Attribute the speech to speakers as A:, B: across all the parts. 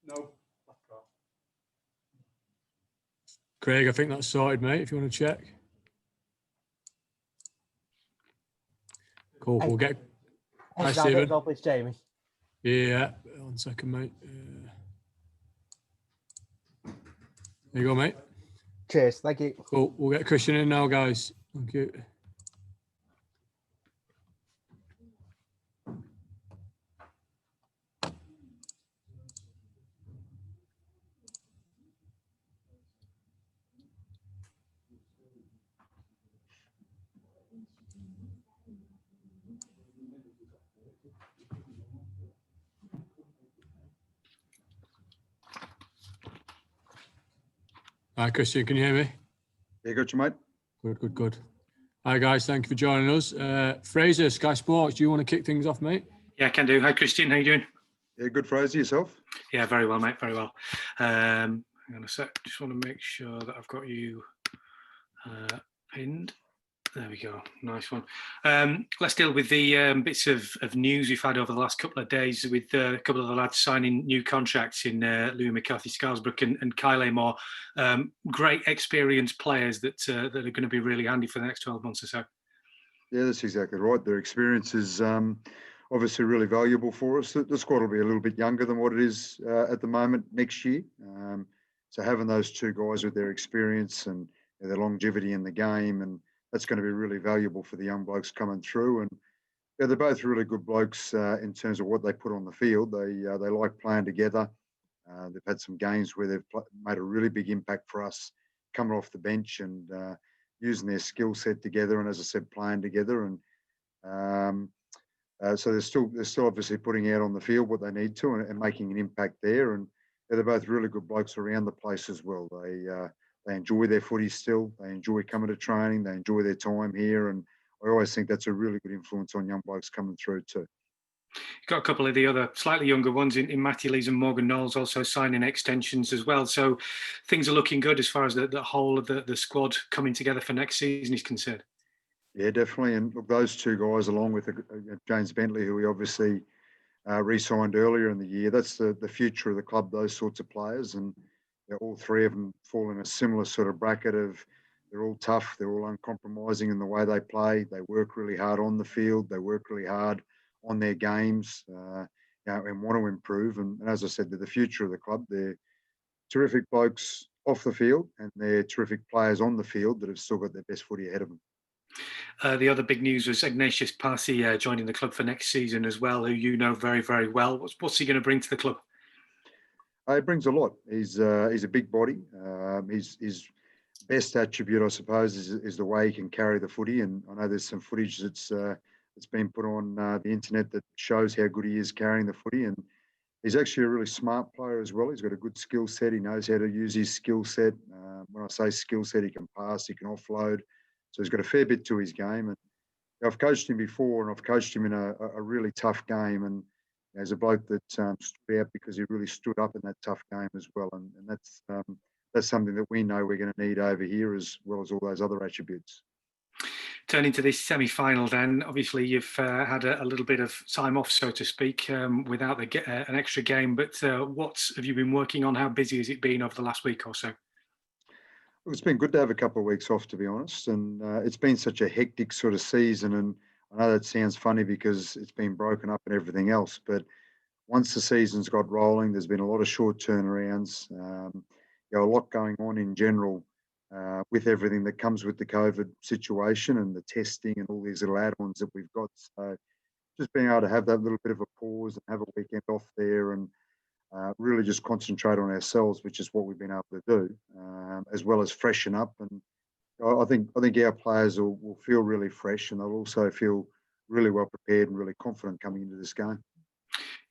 A: No.
B: Craig, I think that's sorted, mate, if you want to check. Cool, we'll get... Hi, Stephen.
C: It's Jamie.
B: Yeah, 1 second, mate. There you go, mate.
C: Cheers, thank you.
B: Cool, we'll get Christian in now, guys. Thank you. Hi, Christian, can you hear me?
A: Yeah, got you, mate.
B: Good. Hi, guys, thank you for joining us. Fraser, Sky Sports, do you want to kick things off, mate?
D: Yeah, can do. Hi, Christian, how you doing?
A: Yeah, good, Fraser, yourself?
D: Yeah, very well, mate, very well. Hang on a sec, just want to make sure that I've got you pinned. There we go, nice one. Let's deal with the bits of news we've had over the last couple of days with a couple of the lads signing new contracts in Louis McCarthy, Scarisbrook and Kyle Moore. Great experienced players that are going to be really handy for the next 12 months or so.
A: Yeah, that's exactly right. Their experience is obviously really valuable for us. The squad will be a little bit younger than what it is at the moment next year. So having those two guys with their experience and their longevity in the game, and that's going to be really valuable for the young blokes coming through. And yeah, they're both really good blokes in terms of what they put on the field. They like playing together. They've had some games where they've made a really big impact for us coming off the bench and using their skill set together. And as I said, playing together. And so they're still obviously putting out on the field what they need to and making an impact there. And they're both really good blokes around the place as well. They enjoy their footy still. They enjoy coming to training. They enjoy their time here. And I always think that's a really good influence on young blokes coming through too.
D: You've got a couple of the other slightly younger ones in Matthew Lees and Morgan Knowles also signing extensions as well. So things are looking good as far as the whole of the squad coming together for next season is concerned.
A: Yeah, definitely. And look, those two guys, along with James Bentley, who we obviously re-signed earlier in the year, that's the future of the club, those sorts of players. And all three of them fall in a similar sort of bracket of they're all tough, they're all uncompromising in the way they play. They work really hard on the field. They work really hard on their games and want to improve. And as I said, they're the future of the club. They're terrific blokes off the field and they're terrific players on the field that have still got their best footy ahead of them.
D: The other big news was Ignatius Parsi joining the club for next season as well, who you know very, very well. What's he going to bring to the club?
A: He brings a lot. He's a big body. His best attribute, I suppose, is the way he can carry the footy. And I know there's some footage that's been put on the internet that shows how good he is carrying the footy. And he's actually a really smart player as well. He's got a good skill set. He knows how to use his skill set. When I say skill set, he can pass, he can offload. So he's got a fair bit to his game. And I've coached him before, and I've coached him in a really tough game. And as a bloke that stood out because he really stood up in that tough game as well. And that's something that we know we're going to need over here as well as all those other attributes.
D: Turning to this semi-final then, obviously you've had a little bit of time off, so to speak, without an extra game. But what have you been working on? How busy has it been over the last week or so?
A: Well, it's been good to have a couple of weeks off, to be honest. And it's been such a hectic sort of season. And I know that sounds funny because it's been broken up and everything else. But once the season's got rolling, there's been a lot of short turnarounds. A lot going on in general with everything that comes with the COVID situation and the testing and all these little add-ons that we've got. So just being able to have that little bit of a pause and have a weekend off there and really just concentrate on ourselves, which is what we've been able to do, as well as freshen up. And I think our players will feel really fresh and they'll also feel really well prepared and really confident coming into this game.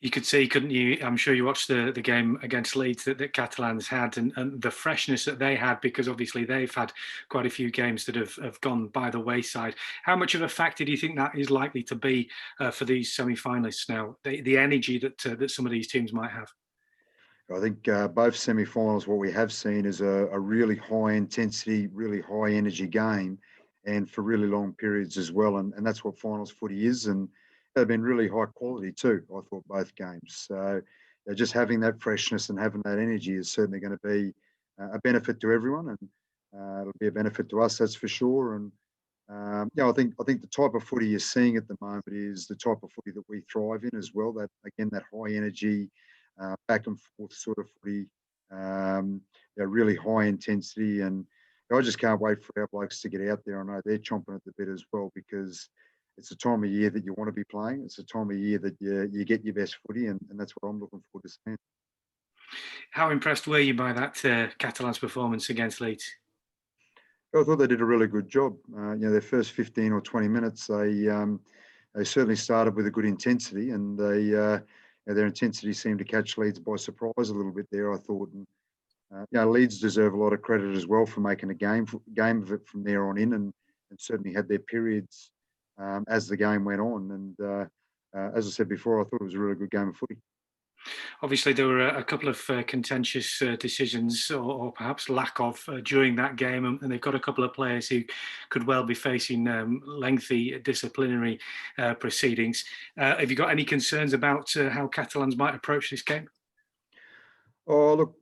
D: You could see, couldn't you? I'm sure you watched the game against Leeds that Catalans had and the freshness that they had, because obviously they've had quite a few games that have gone by the wayside. How much of a factor do you think that is likely to be for these semi-finalists now, the energy that some of these teams might have?
A: I think both semi-finals, what we have seen is a really high intensity, really high energy game and for really long periods as well. And that's what finals footy is. And they've been really high quality too, I thought, both games. So just having that freshness and having that energy is certainly going to be a benefit to everyone, and it'll be a benefit to us, that's for sure. And I think the type of footy you're seeing at the moment is the type of footy that we thrive in as well. That again, that high energy, back and forth sort of footy, really high intensity, and I just can't wait for our blokes to get out there. I know they're chomping at the bit as well, because it's the time of year that you want to be playing. It's the time of year that you get your best footy, and that's what I'm looking forward to seeing.
D: How impressed were you by that Catalans performance against Leeds?
A: I thought they did a really good job. Their first 15 or 20 minutes, they certainly started with a good intensity, and their intensity seemed to catch Leeds by surprise a little bit there, I thought. And Leeds deserve a lot of credit as well for making a game of it from there on in, and certainly had their periods as the game went on. And as I said before, I thought it was a really good game of footy.
D: Obviously, there were a couple of contentious decisions, or perhaps lack of, during that game, and they've got a couple of players who could well be facing lengthy disciplinary proceedings. Have you got any concerns about how Catalans might approach this game?
A: Oh, look,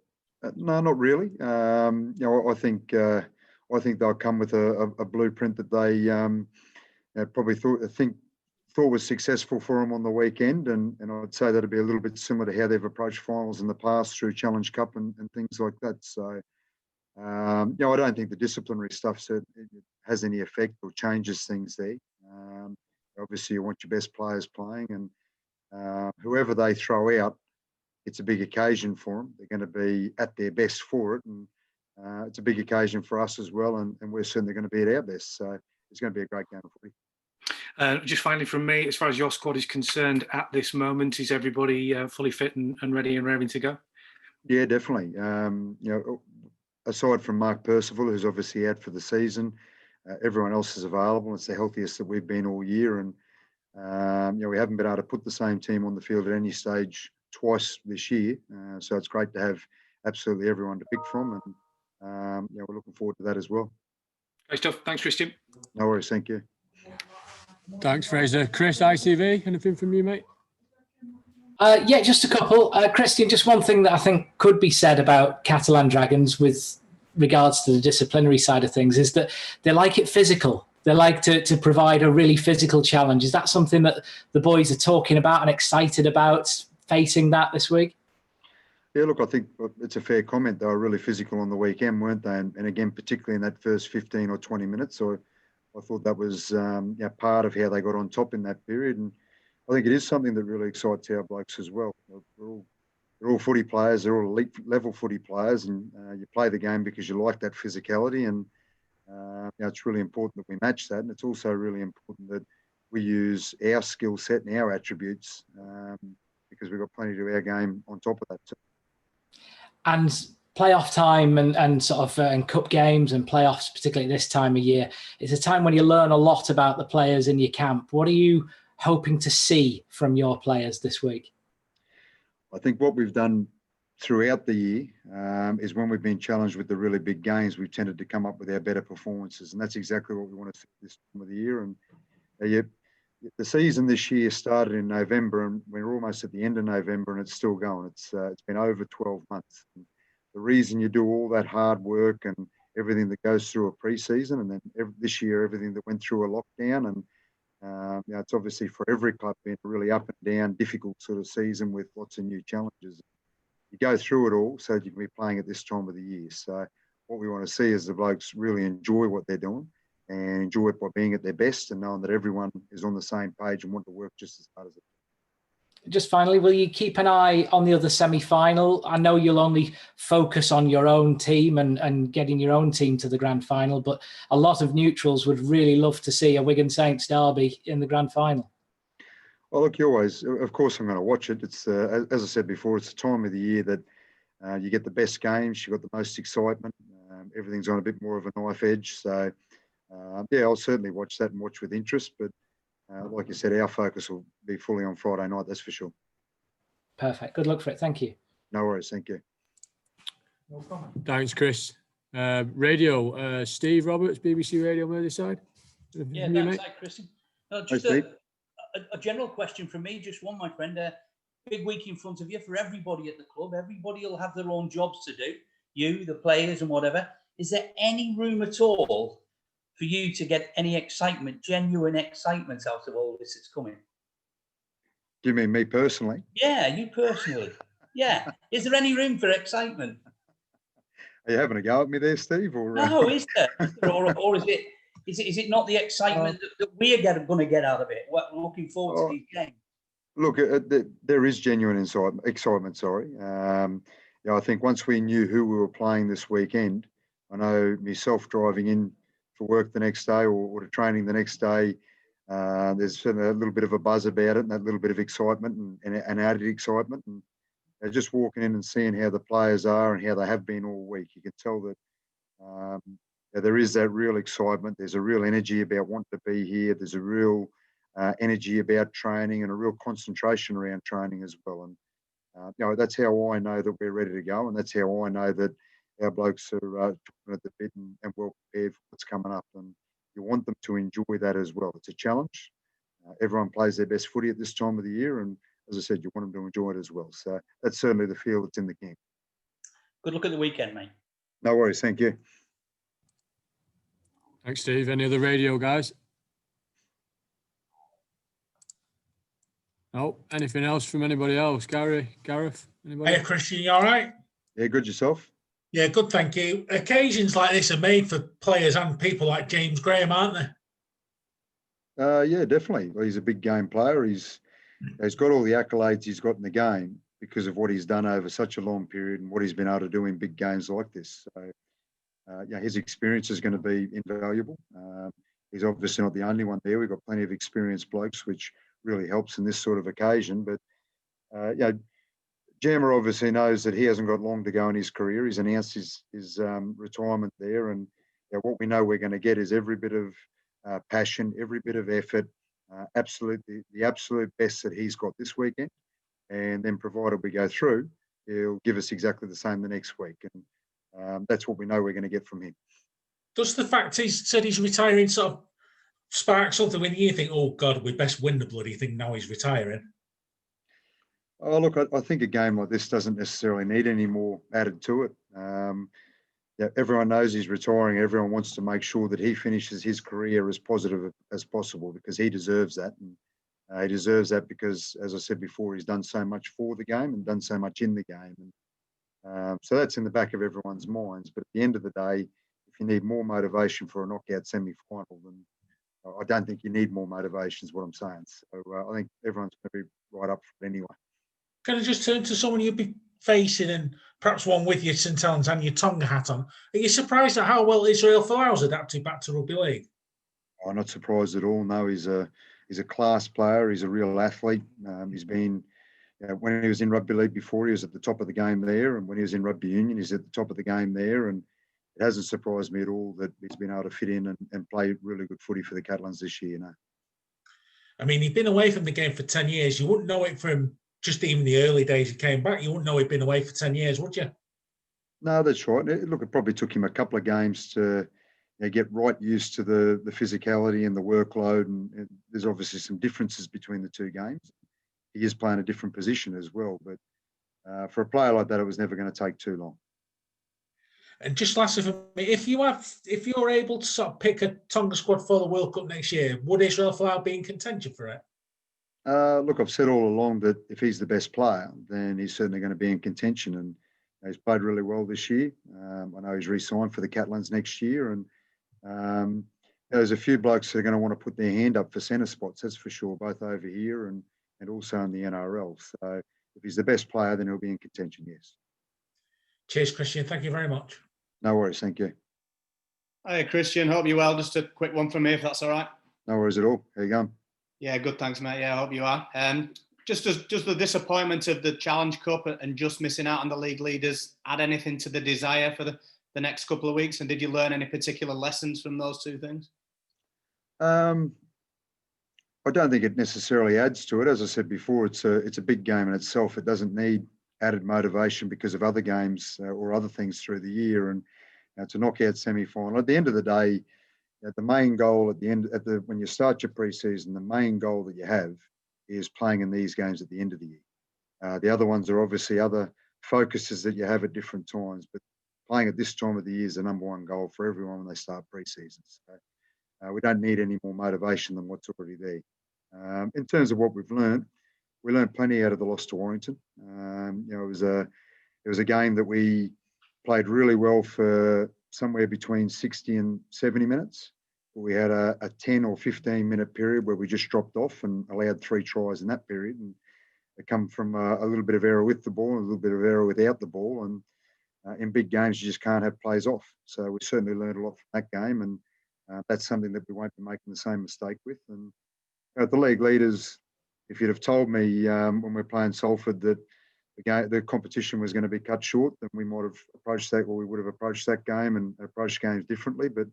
A: no, not really. I think they'll come with a blueprint that they probably thought was successful for them on the weekend, and I'd say that'd be a little bit similar to how they've approached finals in the past through Challenge Cup and things like that. So, I don't think the disciplinary stuff has any effect or changes things there. Obviously, you want your best players playing, and whoever they throw out, it's a big occasion for them. They're going to be at their best for it, and it's a big occasion for us as well, and we're certainly going to be at our best. So it's going to be a great game of footy.
D: Just finally from me, as far as your squad is concerned at this moment, is everybody fully fit and ready and raring to go?
A: Yeah, definitely. Aside from Mark Percival, who's obviously out for the season, everyone else is available. It's the healthiest that we've been all year, and we haven't been able to put the same team on the field at any stage twice this year. So it's great to have absolutely everyone to pick from, and we're looking forward to that as well.
D: Great stuff. Thanks, Christian.
A: No worries. Thank you.
B: Thanks, Fraser. Chris, ITV, anything from you, mate?
C: Yeah, just a couple. Christian, just one thing that I think could be said about Catalan Dragons with regards to the disciplinary side of things is that they like it physical. They like to provide a really physical challenge. Is that something that the boys are talking about and excited about, facing that this week?
A: Yeah, look, I think it's a fair comment. They were really physical on the weekend, weren't they? And again, particularly in that first 15 or 20 minutes. So I thought that was part of how they got on top in that period. And I think it is something that really excites our blokes as well. They're all footy players. They're all elite level footy players. And you play the game because you like that physicality. And it's really important that we match that. And it's also really important that we use our skill set and our attributes because we've got plenty to our game on top of that too.
C: And playoff time and sort of and cup games and playoffs, particularly this time of year, it's a time when you learn a lot about the players in your camp. What are you hoping to see from your players this week?
A: I think what we've done throughout the year is when we've been challenged with the really big games, we've tended to come up with our better performances. And that's exactly what we want to see this time of the year. And the season this year started in November, and we're almost at the end of November, and it's still going. It's been over 12 months. And the reason you do all that hard work and everything that goes through a pre-season, and then this year everything that went through a lockdown, and it's obviously for every club been a really up and down, difficult sort of season with lots of new challenges. You go through it all so that you can be playing at this time of the year. So what we want to see is the blokes really enjoy what they're doing and enjoy it by being at their best and knowing that everyone is on the same page and want to work just as hard as they.
C: Just finally, will you keep an eye on the other semi-final? I know you'll only focus on your own team and getting your own team to the grand final, but a lot of neutrals would really love to see a Wigan Saints derby in the grand final.
A: Well, look, you always, of course, I'm going to watch it. It's as I said before, it's the time of the year that you get the best games, you've got the most excitement. Everything's on a bit more of a knife edge. So, I'll certainly watch that and watch with interest. But like you said, our focus will be fully on Friday night, that's for sure.
C: Perfect. Good luck for it. Thank you.
A: No worries. Thank you.
E: No problem.
B: Thanks, Chris. Radio, Steve Roberts, BBC Radio Merseyside.
E: Yeah, thanks, Christian. No, just a general question from me, just one, my friend.
F: big week in front of you for everybody at the club. Everybody will have their own jobs to do, you, the players and whatever. Is there any room at all for you to get any excitement, genuine excitement out of all this that's coming?
A: Do you mean me personally?
F: Yeah, you personally. Yeah. Is there any room for excitement?
A: Are you having a go at me there, Steve? Or,
F: No, is there? Or is it not the excitement that we're going to get out of it? We're looking forward to these games.
A: Look, there is genuine excitement. Sorry. I think once we knew who we were playing this weekend, I know myself driving in for work the next day or to training the next day, there's certainly a little bit of a buzz about it and that little bit of excitement and added excitement. And just walking in and seeing how the players are and how they have been all week, you can tell that there is that real excitement. There's a real energy about wanting to be here. There's a real energy about training and a real concentration around training as well. And that's how I know that we're ready to go, and that's how I know that our blokes are chomping at the bit and well prepared for what's coming up. And you want them to enjoy that as well. It's a challenge. Everyone plays their best footy at this time of the year, and as I said, you want them to enjoy it as well. So that's certainly the feel that's in the camp.
F: Good luck at the weekend, mate.
A: No worries. Thank you.
B: Thanks, Steve. Any other radio guys? No. Anything else from anybody else? Gareth? Anybody?
E: Hey, Christian, you all right?
A: Yeah, good yourself?
E: Yeah, good, thank you. Occasions like this are made for players and people like James Graham, aren't they?
A: Yeah, definitely. Well, he's a big game player. He's got all the accolades he's got in the game because of what he's done over such a long period and what he's been able to do in big games like this. So, his experience is going to be invaluable. He's obviously not the only one there. We've got plenty of experienced blokes, which really helps in this sort of occasion. But, Jammer obviously knows that he hasn't got long to go in his career. He's announced his retirement there. And what we know we're going to get is every bit of passion, every bit of effort, the absolute best that he's got this weekend. And then provided we go through, he'll give us exactly the same the next week. And that's what we know we're going to get from him.
E: Does the fact he's said he's retiring sort of spark something when you think, oh, God, we best win the bloody thing now he's retiring?
A: Oh, look, I think a game like this doesn't necessarily need any more added to it. Everyone knows he's retiring. Everyone wants to make sure that he finishes his career as positive as possible because he deserves that. And he deserves that because, as I said before, he's done so much for the game and done so much in the game. And so that's in the back of everyone's minds. But at the end of the day, if you need more motivation for a knockout semi-final, then I don't think you need more motivation is what I'm saying. So I think everyone's going to be right up for it anyway.
E: Can I just turn to someone you'd be facing and perhaps one with your St Helens and your Tonga hat on? Are you surprised at how well Israel Folau's adapted back to rugby league?
A: I'm not surprised at all. No, he's a class player. He's a real athlete. He's been, when he was in rugby league before, he was at the top of the game there. And when he was in rugby union, he's at the top of the game there. And it hasn't surprised me at all that he's been able to fit in and play really good footy for the Catalans this year.
E: I mean, he'd been away from the game for 10 years. You wouldn't know it from just even the early days he came back. You wouldn't know he'd been away for 10 years, would you? No,
A: that's right. Look, it probably took him a couple of games to get right used to the physicality and the workload. And there's obviously some differences between the two games. He is playing a different position as well. But for a player like that, it was never going to take too long.
E: And just lastly for me, if you're able to sort of pick a Tonga squad for the World Cup next year, would Israel Folau be in contention for it?
A: Look, I've said all along that if he's the best player, then he's certainly going to be in contention. And he's played really well this year. I know he's re-signed for the Catalans next year. And there's a few blokes that are going to want to put their hand up for centre spots, that's for sure, both over here and also in the NRL. So if he's the best player, then he'll be in contention, yes.
E: Cheers, Christian. Thank you very much.
A: No worries. Thank you.
G: Hi, Christian. Hope you're well. Just a quick one from me, if that's all right.
A: No worries at all. How you going?
G: Yeah, good. Thanks, mate. Yeah, I hope you are. Just the disappointment of the Challenge Cup and just missing out on the league leaders add anything to the desire for the next couple of weeks? And did you learn any particular lessons from those two things?
A: I don't think it necessarily adds to it. As I said before, it's a big game in itself. It doesn't need added motivation because of other games or other things through the year. And it's a knockout semi-final. At the end of the day, the main goal when you start your pre-season, the main goal that you have is playing in these games at the end of the year. The other ones are obviously other focuses that you have at different times, but playing at this time of the year is the number one goal for everyone when they start pre-season. So we don't need any more motivation than what's already there. In terms of what we've learned, we learned plenty out of the loss to Warrington. It was a game that we played really well for somewhere between 60 and 70 minutes. We had a 10 or 15 minute period where we just dropped off and allowed 3 tries in that period. And it come from a little bit of error with the ball and a little bit of error without the ball. And in big games, you just can't have plays off. So we certainly learned a lot from that game. And that's something that we won't be making the same mistake with. And the league leaders, if you'd have told me when we're playing Salford that the competition was going to be cut short, then we might have approached that, or we would have approached that game and approached games differently. But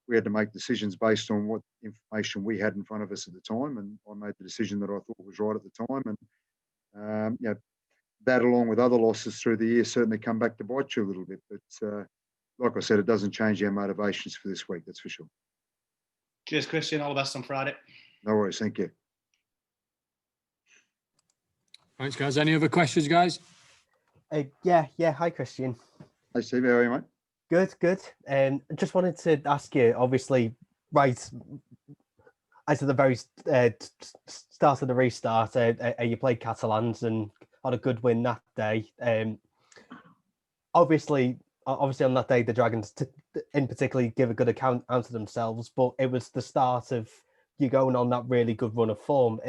A: we had to make decisions based on what information we had in front of us at the time, and I made the decision that I thought was right at the time. And that, along with other losses through the year, certainly come back to bite you a little bit. But like I said, it doesn't change our motivations for this week, that's for sure.
G: Cheers, Christian. All the best on Friday.
A: No worries, thank you.
B: Thanks, guys. Any other questions, guys?
H: Yeah. Hi, Christian.
A: Hey, Steve, how are you, mate?
H: Good. Just wanted to ask you, obviously, right as at the very start of the restart, you played Catalans and had a good win that day. Obviously on that day, the Dragons, in particular, give a good account of themselves, but it was the start of you going on that really good run of form.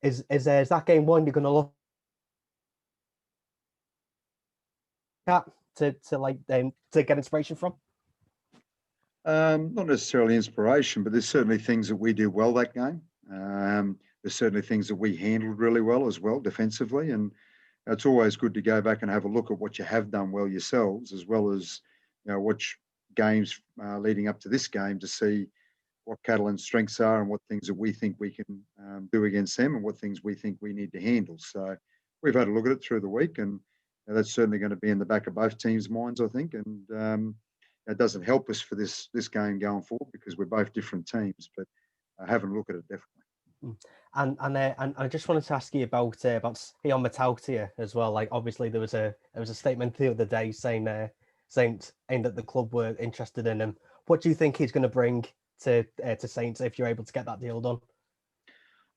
H: Is that game one you're going to look at to get inspiration from?
A: Not necessarily inspiration, but there's certainly things that we did well that game. There's certainly things that we handled really well as well defensively, and it's always good to go back and have a look at what you have done well yourselves, as well as watch games leading up to this game to see what Catalans' strengths are and what things that we think we can do against them and what things we think we need to handle. So we've had a look at it through the week, and that's certainly going to be in the back of both teams' minds, I think. And it doesn't help us for this game going forward because we're both different teams, but having a look at it definitely.
H: And I just wanted to ask you about Iion Matautia as well. Like, obviously there was a statement the other day saying that the club were interested in him. What do you think he's going to bring to Saints if you're able to get that deal done?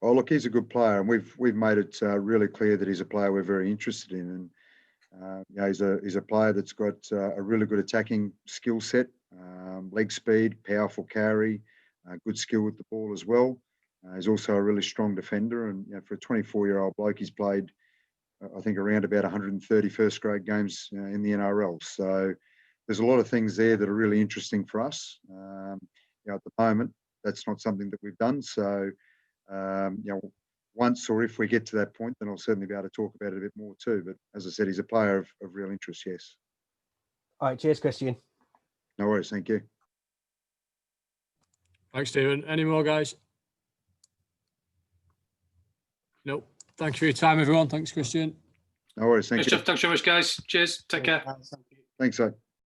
A: Oh, look, he's a good player, and we've made it really clear that he's a player we're very interested in. And he's a player that's got a really good attacking skill set, leg speed, powerful carry, good skill with the ball as well. He's also a really strong defender, and for a 24-year-old bloke, he's played, I think, around about 130 first-grade games in the NRL. So there's a lot of things there that are really interesting for us. At the moment, that's not something that we've done. So, once or if we get to that point, then I'll certainly be able to talk about it a bit more too. But as I said, he's a player of real interest, yes.
H: All right, cheers, Christian.
A: No worries, thank you.
B: Thanks, Stephen. Any more, guys? Nope. Thanks for your time, everyone. Thanks, Christian.
A: No worries, thank you.
D: Thanks so much, guys. Cheers. Take care.
A: Thanks, mate.